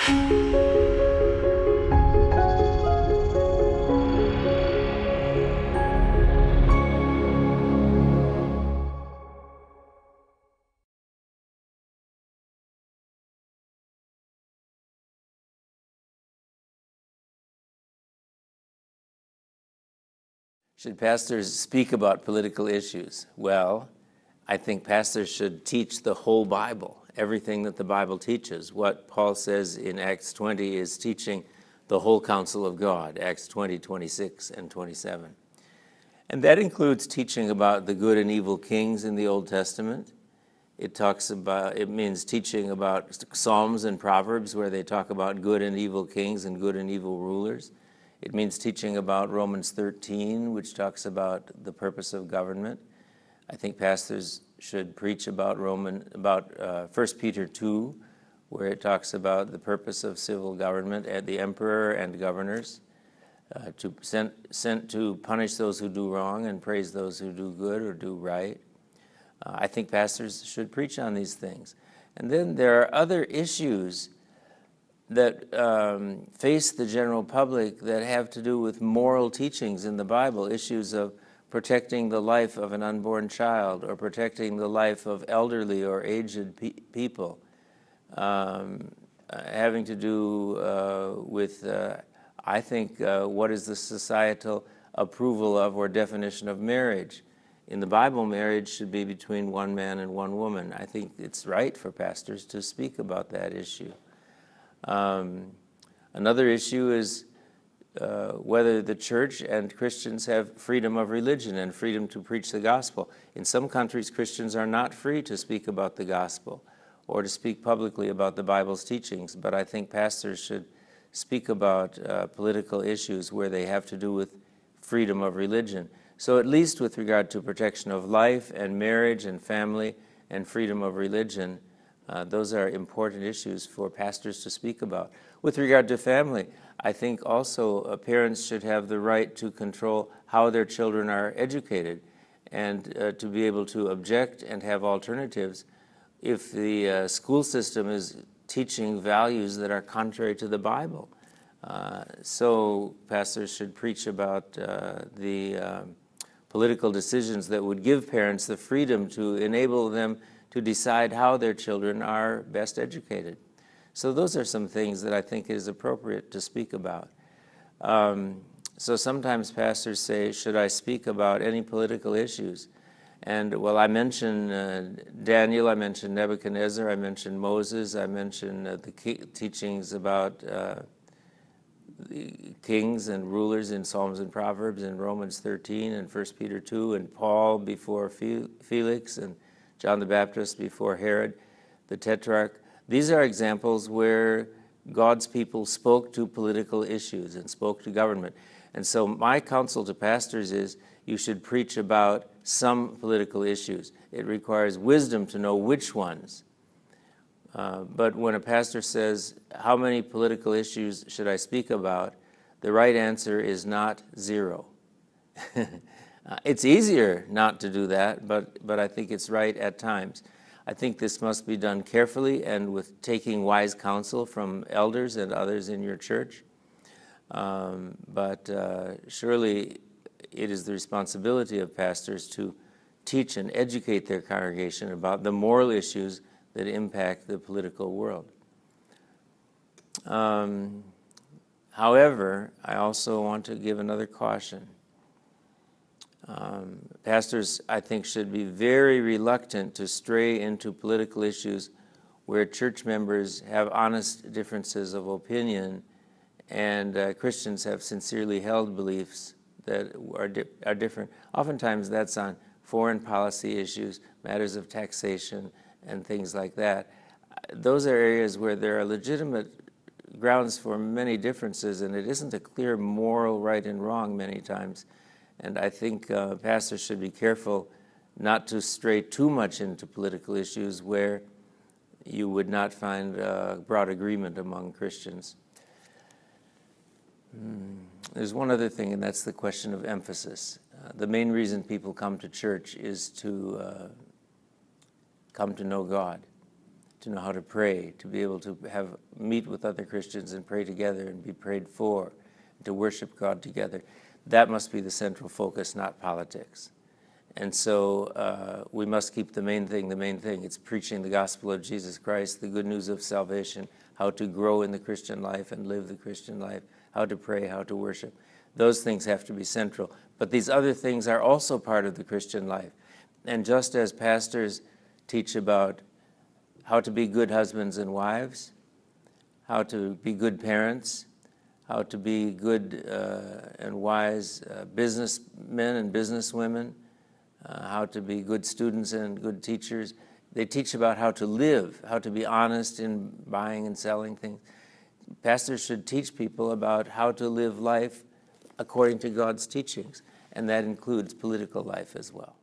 Should pastors speak about political issues? Well, I think pastors should teach the whole Bible, everything that the Bible teaches. What Paul says in Acts 20 is teaching the whole counsel of God, Acts 20, 26, and 27. And that includes teaching about the good and evil kings in the Old Testament. It means teaching about Psalms and Proverbs, where they talk about good and evil kings and good and evil rulers. It means teaching about Romans 13, which talks about the purpose of government. I think pastors should preach about 1 Peter 2, where it talks about the purpose of civil government and the emperor and governors, sent to punish those who do wrong and praise those who do good or do right. I think pastors should preach on these things. And then there are other issues that face the general public that have to do with moral teachings in the Bible, issues of protecting the life of an unborn child or protecting the life of elderly or aged people, having to do with, I think, what is the societal approval of or definition of marriage. In the Bible, marriage should be between one man and one woman. I think it's right for pastors to speak about that issue. Another issue is whether the church and Christians have freedom of religion and freedom to preach the gospel. In some countries, Christians are not free to speak about the gospel or to speak publicly about the Bible's teachings, but I think pastors should speak about political issues where they have to do with freedom of religion. So at least with regard to protection of life and marriage and family and freedom of religion, those are important issues for pastors to speak about. With regard to family, I think also parents should have the right to control how their children are educated and to be able to object and have alternatives if the school system is teaching values that are contrary to the Bible. So pastors should preach about the political decisions that would give parents the freedom to enable them to decide how their children are best educated. So those are some things that I think is appropriate to speak about. So sometimes pastors say, should I speak about any political issues? And well, I mentioned Daniel, I mentioned Nebuchadnezzar, I mentioned Moses, I mentioned the teachings about the kings and rulers in Psalms and Proverbs and Romans 13 and 1 Peter 2 and Paul before Felix and John the Baptist before Herod, the Tetrarch. These are examples where God's people spoke to political issues and spoke to government. And so my counsel to pastors is you should preach about some political issues. It requires wisdom to know which ones. But when a pastor says, how many political issues should I speak about? The right answer is not 0. It's easier not to do that, but I think it's right at times. I think this must be done carefully and with taking wise counsel from elders and others in your church. But surely it is the responsibility of pastors to teach and educate their congregation about the moral issues that impact the political world. However, I also want to give another caution. Pastors, I think, should be very reluctant to stray into political issues where church members have honest differences of opinion and Christians have sincerely held beliefs that are different. Oftentimes that's on foreign policy issues, matters of taxation, and things like that. Those are areas where there are legitimate grounds for many differences, and it isn't a clear moral right and wrong many times. And I think pastors should be careful not to stray too much into political issues where you would not find broad agreement among Christians. There's one other thing, and that's the question of emphasis. The main reason people come to church is to come to know God. to know how to pray, to be able to meet with other Christians and pray together and be prayed for, to worship God together. That must be the central focus, not politics. And so we must keep the main thing. It's preaching the gospel of Jesus Christ, the good news of salvation, how to grow in the Christian life and live the Christian life, how to pray, how to worship. Those things have to be central. But these other things are also part of the Christian life. And just as pastors teach about how to be good husbands and wives, how to be good parents, how to be good and wise businessmen and businesswomen, how to be good students and good teachers. They teach about how to live, how to be honest in buying and selling things. Pastors should teach people about how to live life according to God's teachings, and that includes political life as well.